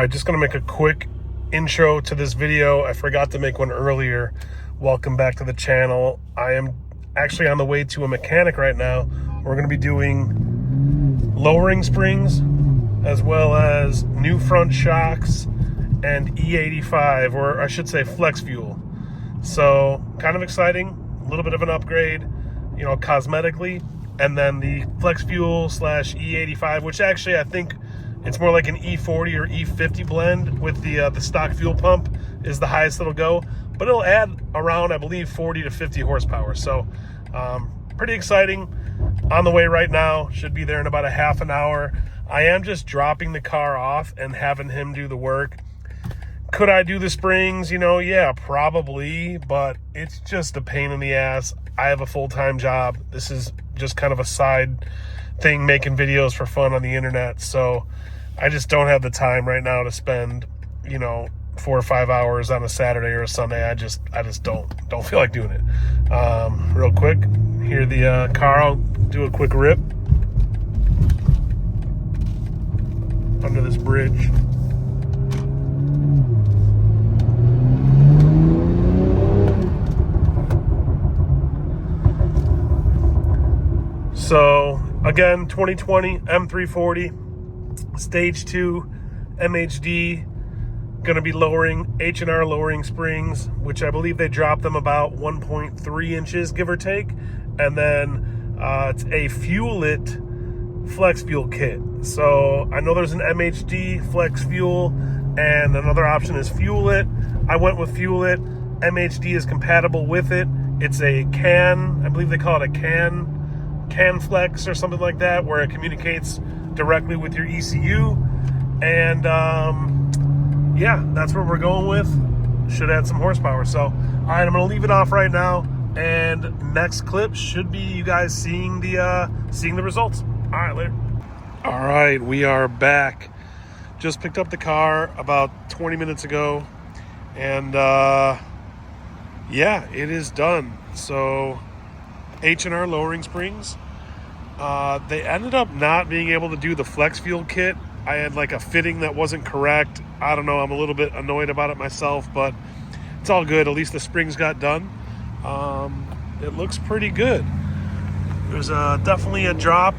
right, just gonna make a quick intro to this video. I forgot to make one earlier. Welcome back to the channel. I am actually on the way to a mechanic right now. We're gonna be doing lowering springs as well as new front shocks and E85, or I should say flex fuel. So kind of exciting, a little bit of an upgrade, you know, cosmetically. And then the flex fuel slash E85, which actually I think it's more like an E40 or E50 blend with the stock fuel pump is the highest it'll go, but it'll add around, I believe, 40 to 50 horsepower. So pretty exciting. On the way right now, should be there in about a half an hour. I am just dropping the car off and having him do the work. Could I do the springs? You know, yeah, probably, but it's just a pain in the ass. I have a full-time job. This is just kind of a side thing, making videos for fun on the internet. So I just don't have the time right now to spend, you know, 4 or 5 hours on a Saturday or a Sunday. I just don't feel like doing it. Real quick, here the car, I'll do a quick rip under this bridge. So again, 2020 M340 Stage 2 MHD, going to be lowering H&R Lowering Springs, which I believe they dropped them about 1.3 inches, give or take. And then it's a Fuel It flex fuel kit. So I know there's an MHD flex fuel and another option is Fuel It. I went with Fuel It. MHD is compatible with it. It's a CAN, I believe they call it a CAN flex or something like that, where it communicates directly with your ECU. And yeah, that's what we're going with. Should add some horsepower. So all right, I'm gonna leave it off right now, and next clip should be you guys seeing the results. All right, later. All right, we are back. Just picked up the car about 20 minutes ago, and yeah, it is done. So H&R Lowering Springs, they ended up not being able to do the flex fuel kit. I had like a fitting that wasn't correct. I don't know, I'm a little bit annoyed about it myself, but it's all good. At least the springs got done. It looks pretty good. There's definitely a drop.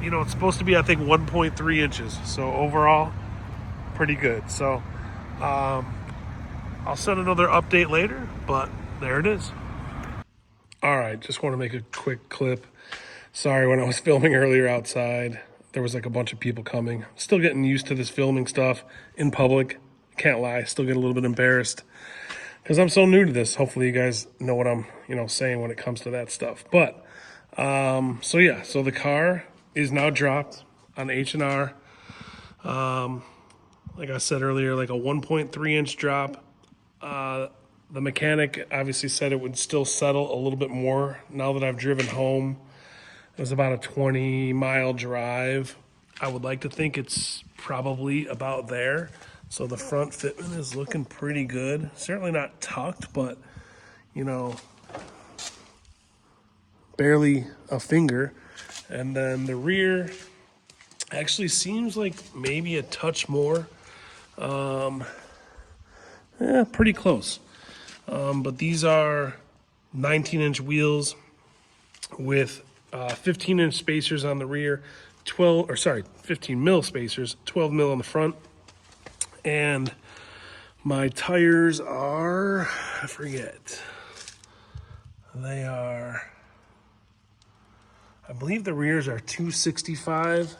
You know, it's supposed to be, I think, 1.3 inches. So overall, pretty good. So I'll send another update later, but there it is. All right, just want to make a quick clip. Sorry, when I was filming earlier outside, there was like a bunch of people coming. Still getting used to this filming stuff in public. Can't lie, still get a little bit embarrassed because I'm so new to this. Hopefully you guys know what I'm, you know, saying when it comes to that stuff. But so yeah, so the car is now dropped on H&R. Like I said earlier, like a 1.3 inch drop. The mechanic obviously said it would still settle a little bit more. Now that I've driven home, it was about a 20-mile drive. I would like to think it's probably about there. So the front fitment is looking pretty good. Certainly not tucked, but, you know, barely a finger. And then the rear actually seems like maybe a touch more. Yeah, pretty close. But these are 19-inch wheels with 15-inch spacers on the rear, 15 mil spacers, 12 mil on the front. And my tires are, I forget, they are, I believe the rears are 265.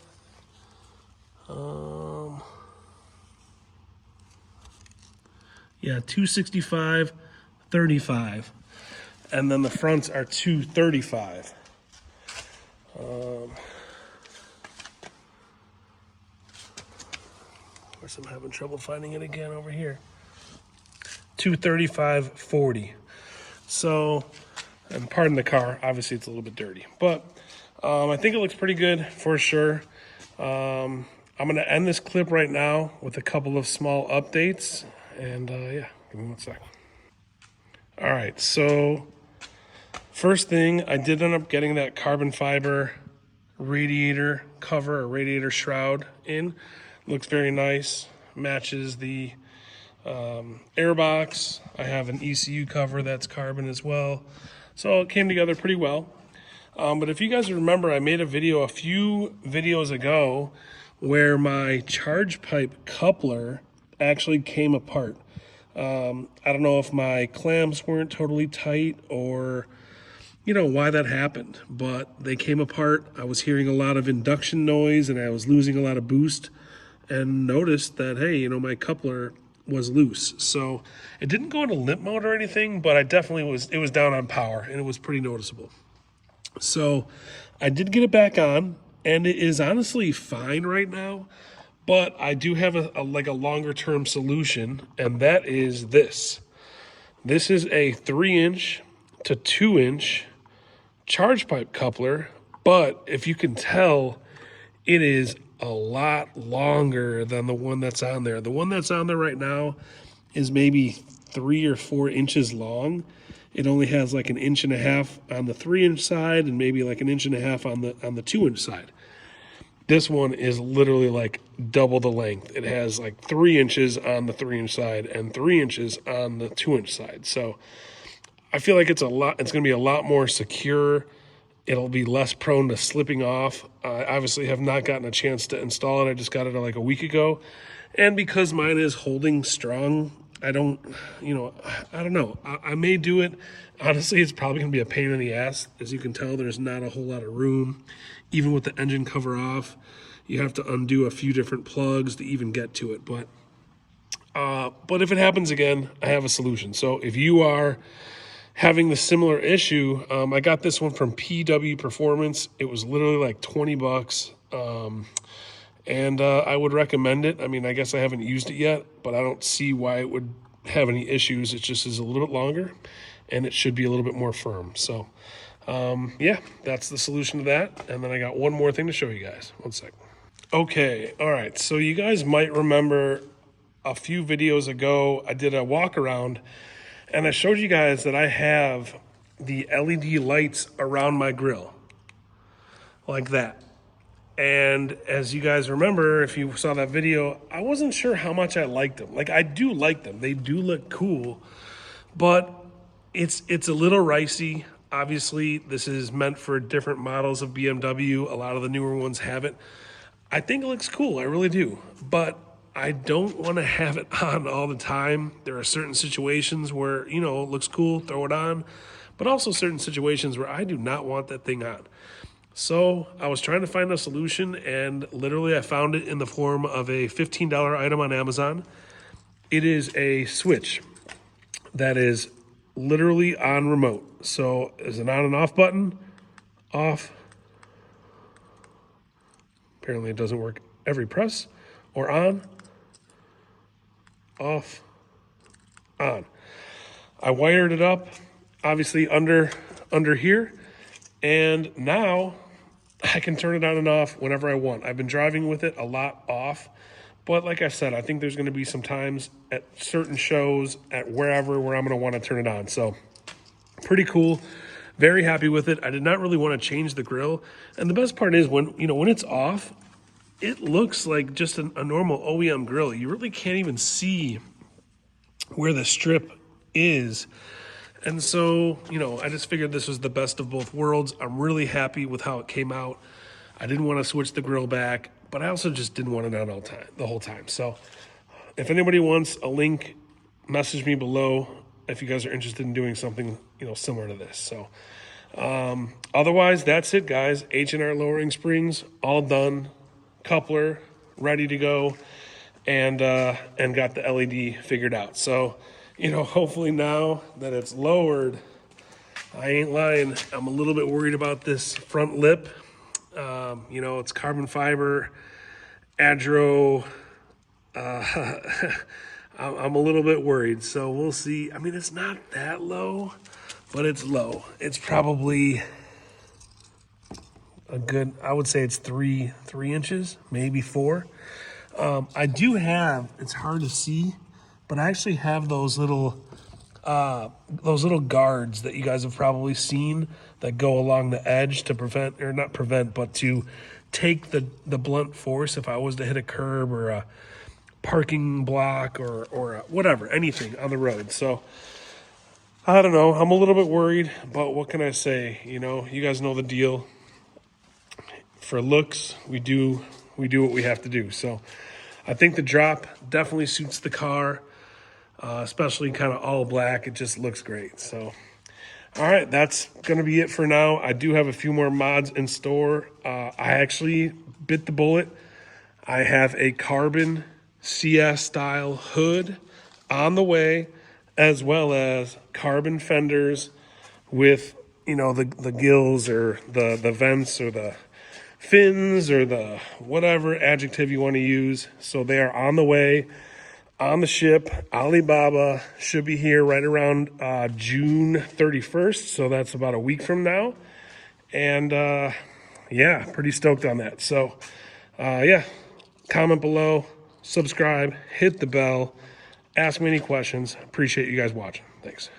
Yeah, 265, 35. And then the fronts are 235. Of course, I'm having trouble finding it again over here. 235/40. So, and pardon the car, obviously it's a little bit dirty, but I think it looks pretty good for sure. I'm going to end this clip right now with a couple of small updates, and yeah, give me one sec. All right, so first thing, I did end up getting that carbon fiber radiator cover or radiator shroud in. Looks very nice, matches the air box. I have an ECU cover that's carbon as well. So it came together pretty well. But if you guys remember, I made a video a few videos ago where my charge pipe coupler actually came apart. I don't know if my clamps weren't totally tight or, you know, why that happened, but they came apart. I was hearing a lot of induction noise and I was losing a lot of boost, and noticed that, hey, you know, my coupler was loose. So it didn't go into limp mode or anything, but it was down on power and it was pretty noticeable. So I did get it back on, and it is honestly fine right now, but I do have a longer term solution, and that is this. This is a 3-inch to 2-inch charge pipe coupler, but if you can tell, it is a lot longer than the one that's on there. The one that's on there right now is maybe 3 or 4 inches long. It only has like 1.5 inches on the 3-inch side and maybe like 1.5 inches on the 2-inch side. This one is literally like double the length. It has like 3 inches on the 3-inch side and 3 inches on the 2-inch side. So I feel like it's going to be a lot more secure. It'll be less prone to slipping off. I obviously have not gotten a chance to install it. I just got it like a week ago. And because mine is holding strong, I don't know. I may do it. Honestly, it's probably going to be a pain in the ass. As you can tell, there's not a whole lot of room. Even with the engine cover off, you have to undo a few different plugs to even get to it. But if it happens again, I have a solution. So if you are having the similar issue, I got this one from PW Performance. It was literally like $20. And I would recommend it. I mean, I guess I haven't used it yet, but I don't see why it would have any issues. It just is a little bit longer, and it should be a little bit more firm. So, yeah, that's the solution to that. And then I got one more thing to show you guys. One sec. Okay, all right. So you guys might remember a few videos ago, I did a walk around, and I showed you guys that I have the LED lights around my grill, like that. And as you guys remember, if you saw that video, I wasn't sure how much I liked them. Like, I do like them. They do look cool, but it's a little ricey. Obviously, this is meant for different models of BMW. A lot of the newer ones have it. I think it looks cool. I really do. But I don't want to have it on all the time. There are certain situations where, you know, it looks cool, throw it on, but also certain situations where I do not want that thing on. So I was trying to find a solution, and literally I found it in the form of a $15 item on Amazon. It is a switch that is literally on remote. So there's an on and off button, off. Apparently it doesn't work every press, or on, off, on. I wired it up, obviously under here, and now I can turn it on and off whenever I want. I've been driving with it a lot off, but like I said, I think there's going to be some times at certain shows, at wherever, where I'm going to want to turn it on. So pretty cool. Very happy with it. I did not really want to change the grill. And the best part is when it's off, it looks like just a normal OEM grill. You really can't even see where the strip is. And so, I just figured this was the best of both worlds. I'm really happy with how it came out. I didn't want to switch the grill back, but I also just didn't want it on the whole time. So if anybody wants a link, message me below if you guys are interested in doing something, similar to this. So otherwise, that's it, guys. H&R Lowering Springs, all done. Coupler, ready to go, and got the LED figured out. So, hopefully now that it's lowered, I ain't lying, I'm a little bit worried about this front lip. It's carbon fiber, Adro. I'm a little bit worried, so we'll see. I mean, it's not that low, but it's low. It's probably a good, I would say it's three inches, maybe 4. I do have, it's hard to see, but I actually have those little guards that you guys have probably seen that go along the edge to prevent, or not prevent, but to take the blunt force if I was to hit a curb or parking block or whatever, anything on the road. So I don't know. I'm a little bit worried, but what can I say? You know, you guys know the deal. For looks, we do what we have to do. So I think the drop definitely suits the car, especially kind of all black. It just looks great. So, all right, that's going to be it for now. I do have a few more mods in store. I actually bit the bullet. I have a carbon CS style hood on the way, as well as carbon fenders with, you know, the gills or the vents or the fins or the whatever adjective you want to use. So they are on the way, on the ship. Alibaba should be here right around June 31st. So that's about a week from now. And yeah, pretty stoked on that. So yeah, comment below, subscribe, hit the bell, ask me any questions. Appreciate you guys watching. Thanks.